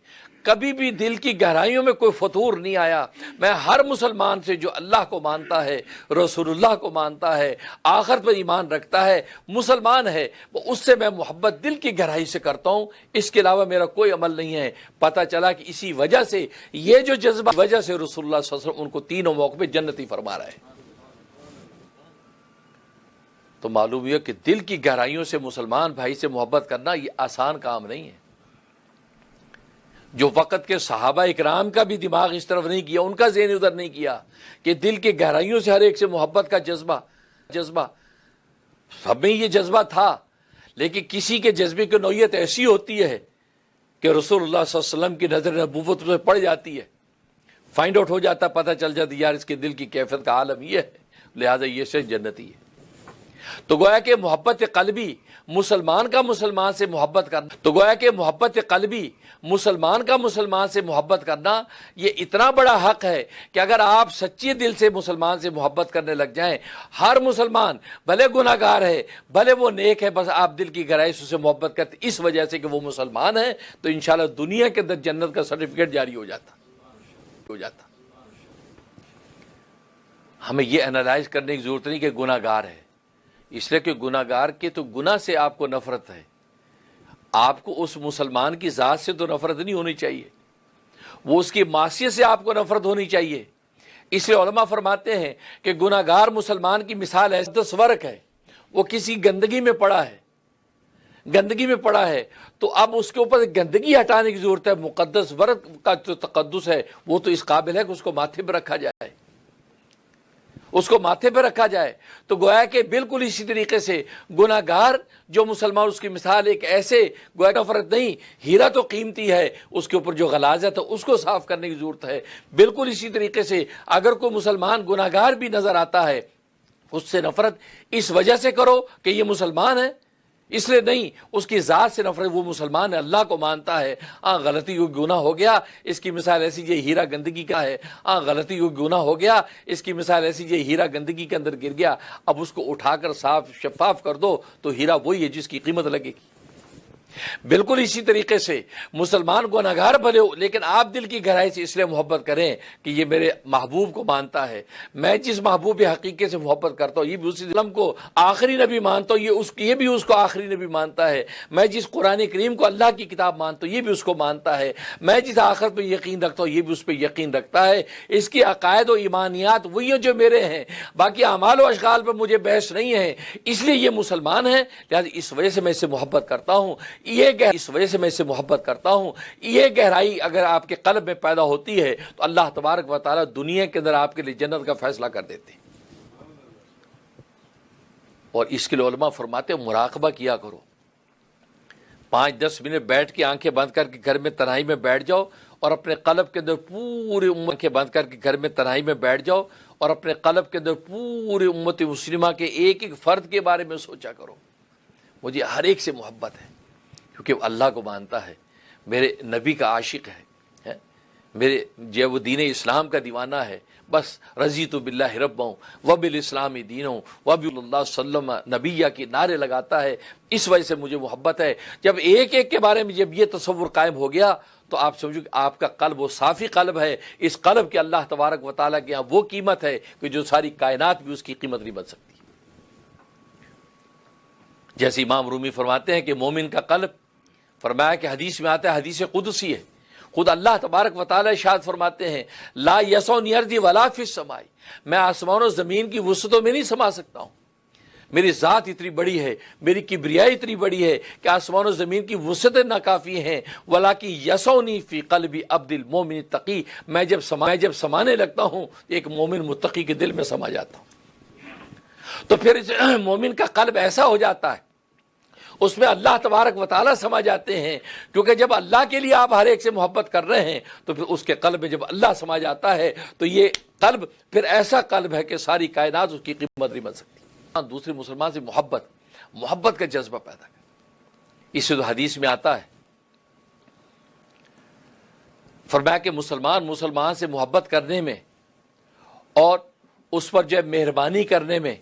کبھی بھی دل کی گہرائیوں میں کوئی فتور نہیں آیا. میں ہر مسلمان سے جو اللہ کو مانتا ہے، رسول اللہ کو مانتا ہے، آخرت پر ایمان رکھتا ہے، مسلمان ہے، اس سے میں محبت دل کی گہرائی سے کرتا ہوں. اس کے علاوہ میرا کوئی عمل نہیں ہے. پتہ چلا کہ اسی وجہ سے یہ جو جذبہ وجہ سے رسول اللہ صلی اللہ علیہ وسلم ان کو 3 موقع پہ جنتی فرما رہا ہے. تو معلوم ہوا کہ دل کی گہرائیوں سے مسلمان بھائی سے محبت کرنا یہ آسان کام نہیں ہے. جو وقت کے صحابہ اکرام کا بھی دماغ اس طرف نہیں کیا، ان کا ذہن ادھر نہیں کیا کہ دل کے گہرائیوں سے ہر ایک سے محبت کا جذبہ سب میں یہ جذبہ تھا. لیکن کسی کے جذبے کی نوعیت ایسی ہوتی ہے کہ رسول اللہ صلی اللہ علیہ وسلم کی نظر نبوت سے پڑ جاتی ہے، فائنڈ آؤٹ ہو جاتا، پتہ چل جاتا یار اس کے دل کی کیفیت کا عالم یہ ہے، لہذا یہ سے جنتی ہے. تو گویا کہ محبت قلبی مسلمان کا مسلمان سے محبت کرنا یہ اتنا بڑا حق ہے کہ اگر آپ سچے دل سے مسلمان سے محبت کرنے لگ جائیں، ہر مسلمان بھلے گناہگار ہے بھلے وہ نیک ہے، بس آپ دل کی گہرائی سے محبت کرتے اس وجہ سے کہ وہ مسلمان ہے، تو انشاءاللہ دنیا کے اندر جنت کا سرٹیفکیٹ جاری ہو جاتا. ہمیں یہ انالائز کرنے کی ضرورت نہیں کہ گناہگار ہے، اس لیے کہ گناہگار کے تو گناہ سے آپ کو نفرت ہے. آپ کو اس مسلمان کی ذات سے تو نفرت نہیں ہونی چاہیے، وہ اس کی معصیت سے آپ کو نفرت ہونی چاہیے. اس لیے علماء فرماتے ہیں کہ گناہگار مسلمان کی مثال ہے تصورک ہے. وہ کسی گندگی میں پڑا ہے تو اب اس کے اوپر گندگی ہٹانے کی ضرورت ہے. مقدس ورق کا جو تقدس ہے وہ تو اس قابل ہے کہ اس کو ماتھے پہ رکھا جائے. تو گویا کہ بالکل اسی طریقے سے گناہگار جو مسلمان اس کی مثال ایک ایسے گویا نفرت نہیں، ہیرا تو قیمتی ہے، اس کے اوپر جو غلاظت ہے اس کو صاف کرنے کی ضرورت ہے. بالکل اسی طریقے سے اگر کوئی مسلمان گناہگار بھی نظر آتا ہے، اس سے نفرت اس وجہ سے کرو کہ یہ مسلمان ہے، اس لیے نہیں، اس کی ذات سے نفرت، وہ مسلمان ہے، اللہ کو مانتا ہے، غلطی کو گناہ ہو گیا، اس کی مثال ایسی یہ ہیرا گندگی کا ہے، غلطی کو گناہ ہو گیا، اس کی مثال ایسی یہ ہیرا گندگی کے اندر گر گیا، اب اس کو اٹھا کر صاف شفاف کر دو تو ہیرا وہی ہے جس کی قیمت لگے گی۔ بالکل اسی طریقے سے مسلمان گناہگار بھلے ہو، لیکن آپ دل کی گہرائی سے اس لیے محبت کریں کہ یہ میرے محبوب کو مانتا ہے، میں جس محبوب حقیقی سے محبت کرتا ہوں یہ بھی اسی علم کو آخری نبی مانتا ہوں، یہ بھی اس کو آخری نبی مانتا ہے، میں جس قرآن کریم کو اللہ کی کتاب مانتا ہوں یہ بھی اس کو مانتا ہے، میں جس آخرت پہ یقین رکھتا ہوں یہ بھی اس پہ یقین رکھتا ہے، اس کی عقائد و ایمانیات وہی ہیں جو میرے ہیں، باقی اعمال و اشغال پر مجھے بحث نہیں ہے، اس لیے یہ مسلمان ہے، لہذا اس وجہ سے میں اس سے محبت کرتا ہوں، اس وجہ سے میں اس سے محبت کرتا ہوں۔ یہ گہرائی اگر آپ کے قلب میں پیدا ہوتی ہے تو اللہ تبارک و تعالی دنیا کے اندر آپ کے لیے جنت کا فیصلہ کر دیتے ہیں۔ اور اس کے لیے علماء فرماتے ہیں مراقبہ کیا کرو، 5-10 منٹ بیٹھ کے آنکھیں بند کر کے گھر میں تنہائی میں بیٹھ جاؤ اور اپنے قلب کے اندر پوری آنکھیں بند کر کے گھر میں تنہائی میں بیٹھ جاؤ اور اپنے قلب کے اندر پوری امت مسلمہ کے ایک ایک فرد کے بارے میں سوچا کرو، مجھے ہر ایک سے محبت ہے کیونکہ وہ اللہ کو مانتا ہے، میرے نبی کا عاشق ہے، میرے جو وہ دین اسلام کا دیوانہ ہے، بس رضیت باللہ ربا وبالاسلام دینا وباللہ سلم نبیہ کی نعرے لگاتا ہے، اس وجہ سے مجھے محبت ہے۔ جب ایک ایک کے بارے میں جب یہ تصور قائم ہو گیا تو آپ سمجھو کہ آپ کا قلب وہ صافی قلب ہے، اس قلب کے اللہ تبارک و تعالیٰ کے یہاں وہ قیمت ہے کہ جو ساری کائنات بھی اس کی قیمت نہیں بن سکتی۔ جیسے امام رومی فرماتے ہیں کہ مومن کا قلب، فرمایا کہ حدیث میں آتا ہے، حدیث قدسی ہے، خود اللہ تبارک و تعالی ارشاد فرماتے ہیں لا یسعنی ارضی ولا فی السماء، میں آسمان و زمین کی وسعتوں میں نہیں سما سکتا ہوں، میری ذات اتنی بڑی ہے، میری کبریائی اتنی بڑی ہے کہ آسمان و زمین کی وسعتیں ناکافی ہیں، ولاکن یسعنی فی قلب عبد المؤمن التقی، میں جب سمانے لگتا ہوں ایک مومن متقی کے دل میں سما جاتا ہوں۔ تو پھر مومن کا قلب ایسا ہو جاتا ہے، اس میں اللہ تبارک و تعالیٰ سما جاتے ہیں، کیونکہ جب اللہ کے لیے آپ ہر ایک سے محبت کر رہے ہیں تو پھر اس کے قلب میں جب اللہ سما جاتا ہے تو یہ قلب پھر ایسا قلب ہے کہ ساری کائنات اس کی قیمت نہیں بن سکتی۔ دوسرے مسلمان سے محبت کا جذبہ پیدا کر، اس سے تو حدیث میں آتا ہے، فرمایا کہ مسلمان سے محبت کرنے میں اور اس پر جو ہے مہربانی کرنے میں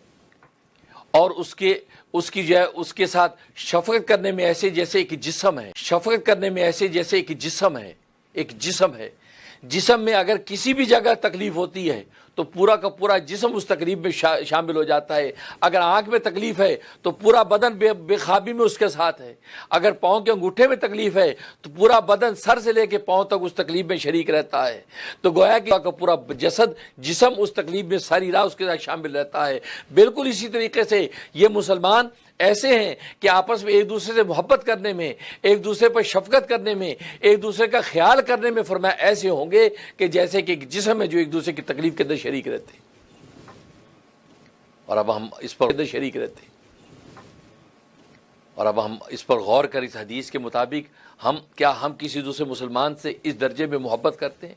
اور اس کی جو ہے اس کے ساتھ شفقت کرنے میں ایسے جیسے ایک جسم ہے، شفقت کرنے میں ایسے جیسے ایک جسم ہے، جسم میں اگر کسی بھی جگہ تکلیف ہوتی ہے تو پورا کا پورا جسم اس تکلیف میں شامل ہو جاتا ہے، اگر آنکھ میں تکلیف ہے تو پورا بدن بے خوابی میں اس کے ساتھ ہے، اگر پاؤں کے انگوٹھے میں تکلیف ہے تو پورا بدن سر سے لے کے پاؤں تک اس تکلیف میں شریک رہتا ہے، تو گویا کہ پورا جسم اس تکلیف میں ساری راہ اس کے ساتھ شامل رہتا ہے۔ بالکل اسی طریقے سے یہ مسلمان ایسے ہیں کہ آپس میں ایک دوسرے سے محبت کرنے میں، ایک دوسرے پر شفقت کرنے میں، ایک دوسرے کا خیال کرنے میں فرمایا ایسے ہوں گے کہ جیسے کہ ایک جسم ہے جو ایک دوسرے کی تکلیف کے اندر شریک رہتے، اور اب ہم اس پر شریک رہتے، اور اب ہم اس پر غور کریں اس حدیث کے مطابق کیا ہم کسی دوسرے مسلمان سے اس درجے میں محبت کرتے ہیں؟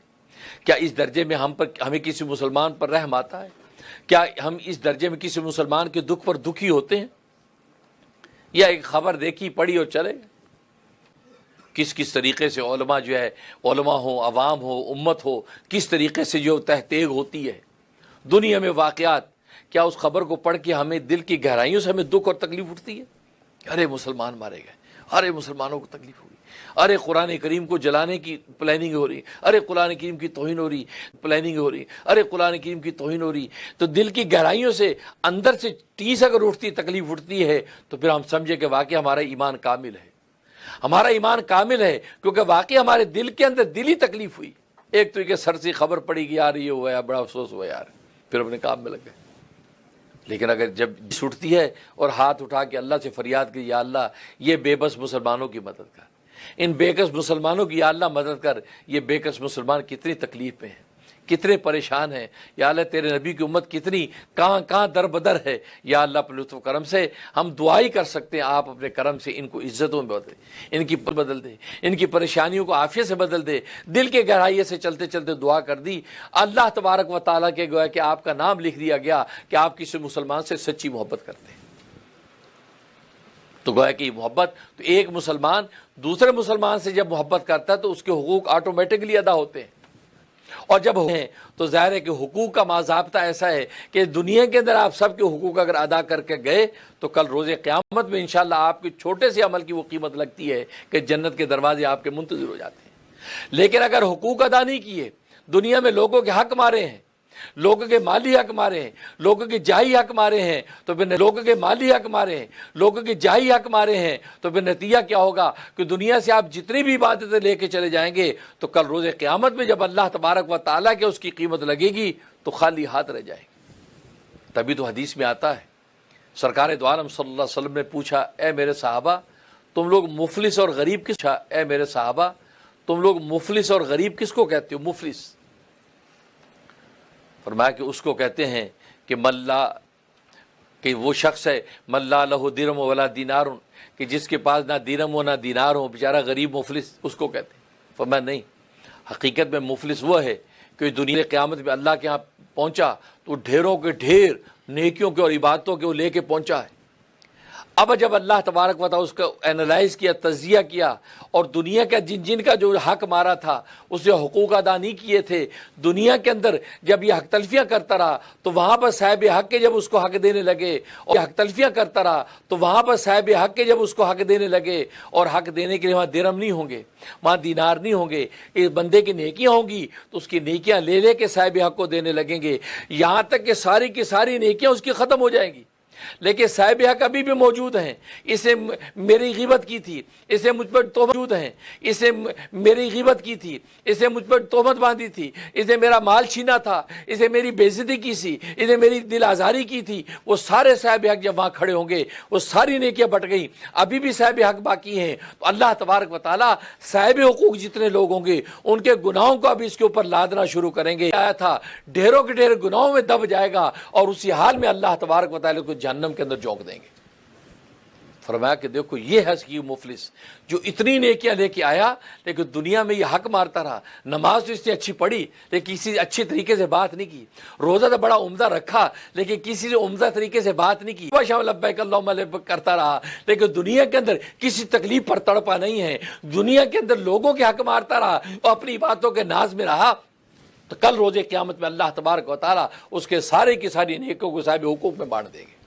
کیا اس درجے میں ہمیں کسی مسلمان پر رحم آتا ہے؟ کیا ہم اس درجے میں کسی مسلمان کے دکھ پر دکھی ہوتے ہیں، یا ایک خبر دیکھی پڑھی اور چلے؟ کس طریقے سے علماء ہو، عوام ہو، امت ہو، کس طریقے سے جو تحقیق ہوتی ہے دنیا میں واقعات، کیا اس خبر کو پڑھ کے ہمیں دل کی گہرائیوں سے ہمیں دکھ اور تکلیف اٹھتی ہے؟ ارے مسلمان مارے گئے، ارے مسلمانوں کو تکلیف ہوئی، ارے قرآن کریم کو جلانے کی پلاننگ ہو رہی، ارے قرآن کریم کی توہین ہو رہی، ارے قرآن کریم کی توہین ہو رہی، تو دل کی گہرائیوں سے اندر سے ٹیس اگر اٹھتی، تکلیف اٹھتی ہے تو پھر ہم سمجھے کہ واقعی ہمارا ایمان کامل ہے، ہمارا ایمان کامل ہے، کیونکہ واقعی ہمارے دل کے اندر دلی تکلیف ہوئی۔ ایک تو یہ کہ سر سے خبر پڑی کہ یار یہ ہوا، بڑا افسوس ہوا یار، پھر اپنے کام میں لگ گئے۔ لیکن اگر جب چھوٹتی ہے اور ہاتھ اٹھا کے اللہ سے فریاد کی یا اللہ یہ بے بس مسلمانوں کی مدد کر، ان بے کس مسلمانوں کی یا اللہ مدد کر، یہ بے کس مسلمان کتنی تکلیف میں ہیں، کتنے پریشان ہیں، یا اللہ تیرے نبی کی امت کتنی کہاں در بدر ہے، یا اللہ اپنے لطف و کرم سے ہم دعائی کر سکتے ہیں، آپ اپنے کرم سے ان کو عزتوں میں بدل دے، ان کی بدل دے، ان کی پریشانیوں کو عافیت سے بدل دے۔ دل کے گہرائیے سے چلتے چلتے دعا کر دی، اللہ تبارک و تعالیٰ کے گویا کہ آپ کا نام لکھ دیا گیا کہ آپ کسی مسلمان سے سچی محبت کرتے ہیں۔ تو گویا کہ محبت، تو ایک مسلمان دوسرے مسلمان سے جب محبت کرتا ہے تو اس کے حقوق آٹومیٹکلی ادا ہوتے ہیں، اور جب ہیں تو ظاہر ہے کہ حقوق کا باضابطہ ایسا ہے کہ دنیا کے اندر آپ سب کے حقوق اگر ادا کر کے گئے تو کل روز قیامت میں انشاءاللہ آپ کے چھوٹے سے عمل کی وہ قیمت لگتی ہے کہ جنت کے دروازے آپ کے منتظر ہو جاتے ہیں۔ لیکن اگر حقوق ادا نہیں کیے، دنیا میں لوگوں کے حق مارے ہیں، لوگوں کے مالی حق مارے ہیں، لوگوں کے جاہی حق مارے ہیں، تو پھر لوگوں کے مالی حق مارے ہیں، لوگوں کے جاہی حق مارے ہیں، تو پھر نتیجہ کیا ہوگا کہ دنیا سے آپ جتنی بھی عبادتیں لے کے چلے جائیں گے تو کل روز قیامت میں جب اللہ تبارک و تعالیٰ کے اس کی قیمت لگے گی تو خالی ہاتھ رہ جائے گی۔ تبھی تو حدیث میں آتا ہے، سرکار دو عالم صلی اللہ علیہ وسلم نے پوچھا، اے میرے صحابہ تم لوگ مفلس اور غریب کس اے میرے صحابہ تم لوگ مفلس اور غریب کس کو کہتے ہو؟ مفلس فرمایا کہ اس کو کہتے ہیں کہ کہ وہ شخص ہے ملا لہو درم ولا دینار، کہ جس کے پاس نہ درم ہو نہ دینار ہو، بیچارہ غریب مفلس اس کو کہتے ہیں۔ فرمایا نہیں، حقیقت میں مفلس وہ ہے کہ دنیا قیامت میں اللہ کے ہاں پہنچا تو ڈھیروں کے ڈھیر نیکیوں کے اور عبادتوں کے وہ لے کے پہنچا ہے۔ اب جب اللہ تبارک و تعالیٰ اس کو اینالائز کیا، تجزیہ کیا، اور دنیا کا جن کا جو حق مارا تھا اس نے حقوق ادا نہیں کیے تھے، دنیا کے اندر جب یہ حق تلفیاں کرتا رہا تو وہاں پر صاحب حق کے جب اس کو حق دینے لگے، اور حق تلفیاں کرتا رہا تو وہاں پر صاحب حق کے جب اس کو حق دینے لگے، اور حق دینے کے لیے وہاں درم نہیں ہوں گے، وہاں دینار نہیں ہوں گے، اس بندے کی نیکیاں ہوں گی تو اس کی نیکیاں لے کے صاحب حق کو دینے لگیں گے، یہاں تک کہ ساری کی ساری نیکیاں اس کی ختم ہو جائیں گی، لیکن صاحب حق ابھی بھی موجود ہیں۔ اسے میری غیبت کی تھی، اسے مجھ پر تہمت موجود ہیں، اسے میری غیبت کی تھی، اسے مجھ پر تہمت باندھی تھی، اسے میرا مال چھینا تھا، اسے میری بے عزتی کی تھی، اسے میری دل آزاری کی تھی، وہ سارے صاحب حق جب وہاں کھڑے ہوں گے وہ ساری نیکیاں بٹ گئیں، ابھی بھی صاحب حق باقی ہیں، تو اللہ تبارک و تعالیٰ صاحب حقوق جتنے لوگ ہوں گے ان کے گناہوں کو ابھی اس کے اوپر لادنا شروع کریں گے۔ آیا تھا ڈھیروں کے ڈھیر گناہوں میں دب جائے گا، اور اسی حال میں اللہ تبارک و تعالیٰ کو جہنم کے اندر جھونک دیں گے۔ فرمایا کہ دیکھو یہ ہے یہ مفلس جو اتنی نیکیاں لے کے آیا لیکن دنیا میں یہ حق مارتا رہا، نماز تو اس نے اچھی پڑھی لیکن کسی اچھے طریقے سے بات نہیں کی، روزہ تو بڑا عمدہ رکھا لیکن کسی سے عمدہ طریقے سے بات نہیں کی، لبیک اللہم لبیک کرتا رہا لیکن دنیا کے اندر کسی تکلیف پر تڑپا نہیں ہے، دنیا کے اندر لوگوں کے حق مارتا رہا اور اپنی باتوں کے ناز میں رہا، تو کل روز قیامت میں اللہ تبارک و تعالیٰ اس کے سارے کی ساری نیکیوں کو صاحب حقوق میں بانٹ دیں گے۔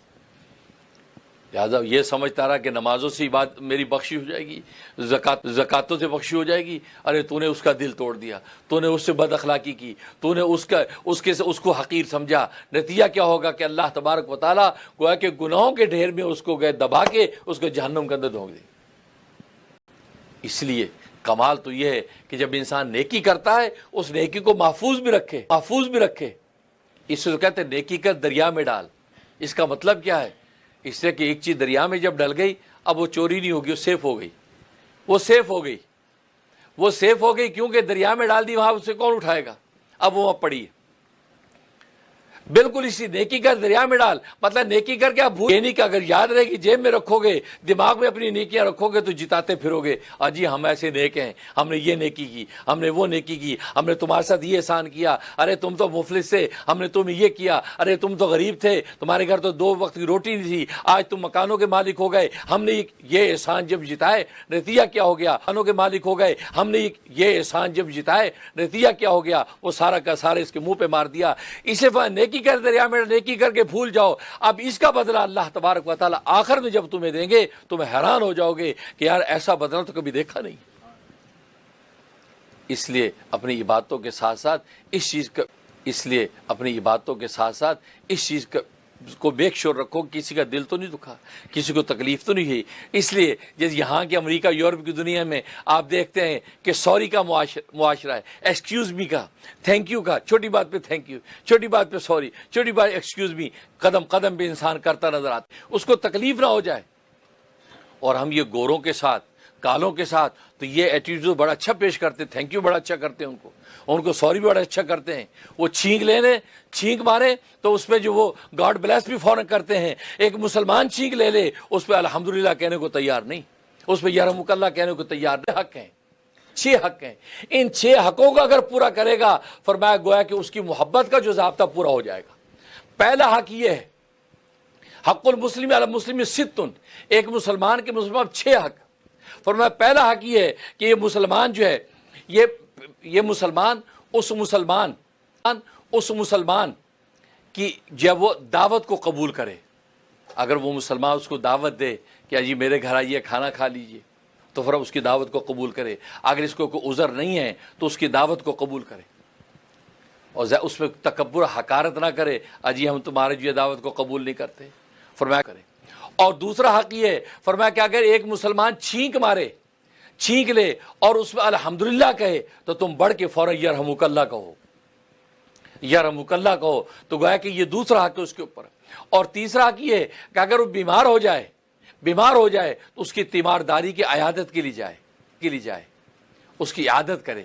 لہٰذا یہ سمجھتا رہا کہ نمازوں سے بات میری بخشی ہو جائے گی، زکاتوں سے بخشی ہو جائے گی، ارے تو نے اس کا دل توڑ دیا، تو نے اس سے بد اخلاقی کی، تو نے اس کو حقیر سمجھا، نتیجہ کیا ہوگا کہ اللہ تبارک و تعالیٰ گویا کہ گناہوں کے ڈھیر میں اس کو گئے دبا کے اس کو جہنم کے اندر دھونک دے۔ اس لیے کمال تو یہ ہے کہ جب انسان نیکی کرتا ہے اس نیکی کو محفوظ بھی رکھے، اس سے تو کہتے ہیں نیکی کر دریا میں ڈال۔ اس کا مطلب کیا ہے؟ اس سے کہ ایک چیز دریا میں جب ڈل گئی اب وہ چوری نہیں ہوگی، وہ سیف ہو گئی کیونکہ دریا میں ڈال دی، وہاں اسے کون اٹھائے گا؟ اب وہ پڑی ہے۔ بالکل اسی نیکی کر دریا میں ڈال، مطلب نیکی کر کے آپ بھول نہیں کہ اگر یاد رہے گی جیب میں رکھو گے، دماغ میں اپنی نیکیاں رکھو گے تو جتاتے پھرو گے، جی ہم ایسے نیک ہیں، ہم نے یہ نیکی کی، ہم نے وہ نیکی کی، ہم نے تمہارے ساتھ یہ احسان کیا، ارے تم تو مفلس تھے ہم نے تمہیں یہ کیا، ارے تم تو غریب تھے تمہارے گھر تو 2 وقت کی روٹی نہیں تھی، آج تم مکانوں کے مالک ہو گئے، ہم نے یہ احسان جب جتائے نتیجہ کیا ہو گیا؟ مکانوں کے مالک ہو گئے، ہم نے یہ احسان جب جتائے نتیجہ کیا ہو گیا؟ وہ سارا کا سارا اس کے منہ پہ مار دیا۔ اسے نیکی کر دریا میں نیکی کر کے بھول جاؤ، اب اس کا بدلہ اللہ تبارک و تعالیٰ آخر میں جب تمہیں دیں گے تمہیں حیران ہو جاؤ گے کہ یار ایسا بدلہ تو کبھی دیکھا نہیں۔ اس لیے اپنی عبادتوں کے ساتھ ساتھ اس چیز کو میک شور رکھو، کسی کا دل تو نہیں دکھا، کسی کو تکلیف تو نہیں ہوئی۔ اس لیے جیسے یہاں کے امریکہ یورپ کی دنیا میں آپ دیکھتے ہیں کہ سوری کا معاشرہ ہے، ایکسکیوز می کا، تھینک یو کا، چھوٹی بات پہ تھینک یو، چھوٹی بات پہ سوری، چھوٹی بات ایکسکیوز می، قدم قدم پہ انسان کرتا نظر آتا ہے، اس کو تکلیف نہ ہو جائے۔ اور ہم یہ گوروں کے ساتھ کالوں کے ساتھ تو یہ ایٹیٹیوڈ بڑا اچھا پیش کرتے، تھینک یو بڑا اچھا کرتے ہیں، ان کو سوری بھی بڑا اچھا کرتے ہیں، وہ چھینک مارے تو اس پہ جو وہ گاڈ بلیس بھی فوراً کرتے ہیں، ایک مسلمان چھینک لے لے اس پہ الحمدللہ کہنے کو تیار نہیں، اس پہ یرحمک اللہ کہنے کو تیار نہیں۔ حق ہیں، 6 حق ہیں، ان 6 حقوں کا اگر پورا کرے گا فرمایا گویا کہ اس کی محبت کا جو ضابطہ پورا ہو جائے گا۔ پہلا حق یہ ہے حق المسلم علی المسلم ستن، ایک مسلمان کے مسلمان 6 حق. فرمایا پہلا حق یہ ہے کہ یہ مسلمان جو ہے یہ مسلمان اس مسلمان کی جب وہ دعوت کو قبول کرے، اگر وہ مسلمان اس کو دعوت دے کہ جی میرے گھر آئیے کھانا کھا لیجئے، تو پھر اس کی دعوت کو قبول کرے. اگر اس کو کوئی عذر نہیں ہے تو اس کی دعوت کو قبول کرے اور اس میں تکبر حقارت نہ کرے، اجی ہم تمہاری جو دعوت کو قبول نہیں کرتے، فرمایا کرے. اور دوسرا حق یہ ہے، فرمایا کہ اگر ایک مسلمان چھینک لے اور اس میں الحمدللہ کہے تو تم بڑھ کے فوراً یرحمک اللہ کہو، یرحمک اللہ کہو. تو گویا کہ یہ دوسرا حق ہے اس کے اوپر. اور تیسرا حق یہ ہے کہ اگر وہ بیمار ہو جائے تو اس کی تیمارداری کی عیادت کے لیے جائے، اس کی عیادت کرے،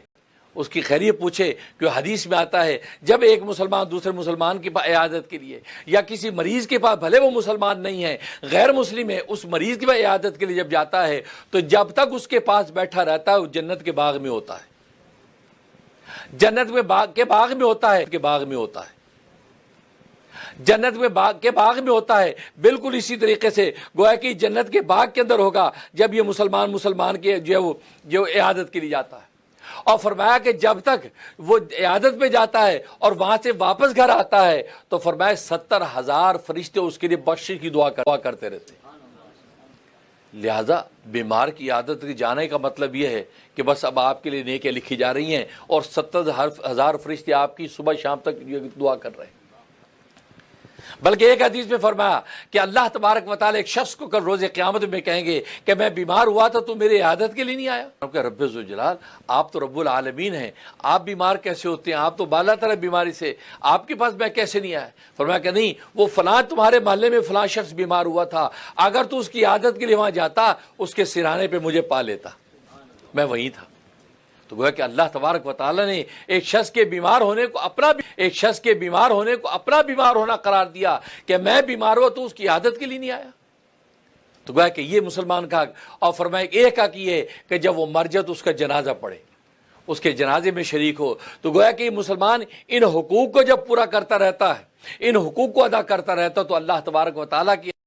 اس کی خیریت پوچھے. کہ حدیث میں آتا ہے جب ایک مسلمان دوسرے مسلمان کی عیادت کے لیے یا کسی مریض کے پاس، بھلے وہ مسلمان نہیں ہے غیر مسلم ہے، اس مریض کی عیادت کے لیے جب جاتا ہے تو جب تک اس کے پاس بیٹھا رہتا ہے وہ جنت کے باغ میں ہوتا ہے، جنت میں کے باغ میں ہوتا ہے، جنت میں کے باغ میں ہوتا ہے. بالکل اسی طریقے سے گویا کہ جنت کے باغ کے اندر ہوگا جب یہ مسلمان کے جو عیادت کے لیے جاتا ہے. اور فرمایا کہ جب تک وہ عیادت پہ جاتا ہے اور وہاں سے واپس گھر آتا ہے تو فرمایا 70,000 فرشتے اس کے لیے بخشش کی دعا کرتے رہتے ہیں. لہذا بیمار کی عیادت کے جانے کا مطلب یہ ہے کہ بس اب آپ کے لیے نیکیاں لکھی جا رہی ہیں اور 70,000 فرشتے آپ کی صبح شام تک دعا کر رہے ہیں. بلکہ ایک حدیث میں فرمایا کہ اللہ تبارک و تعالی ایک شخص کو کل روز قیامت میں کہیں گے کہ میں بیمار ہوا تھا تو میری عیادت کے لیے نہیں آیا. کہ رب ذوالجلال آپ تو رب العالمین ہیں، آپ بیمار کیسے ہوتے ہیں؟ آپ تو بالا تر بیماری سے، آپ کے پاس میں کیسے نہیں آیا؟ فرمایا کہ نہیں، وہ فلاں تمہارے محلے میں فلاں شخص بیمار ہوا تھا، اگر تو اس کی عیادت کے لیے وہاں جاتا اس کے سرانے پہ مجھے پا لیتا، میں وہیں تھا. تو گویا کہ اللہ تبارک و تعالیٰ نے ایک شخص کے بیمار ہونے کو اپنا بیمار ہونا قرار دیا کہ میں بیمار ہوا تو اس کی عادت کے لیے نہیں آیا. تو گویا کہ یہ مسلمان کا حق. اور فرمایا ایک حق یہ کہ جب وہ مر جائے تو اس کا جنازہ پڑھے، اس کے جنازے میں شریک ہو. تو گویا کہ یہ مسلمان ان حقوق کو جب پورا کرتا رہتا ہے، ان حقوق کو ادا کرتا رہتا تو اللہ تبارک و تعالیٰ کی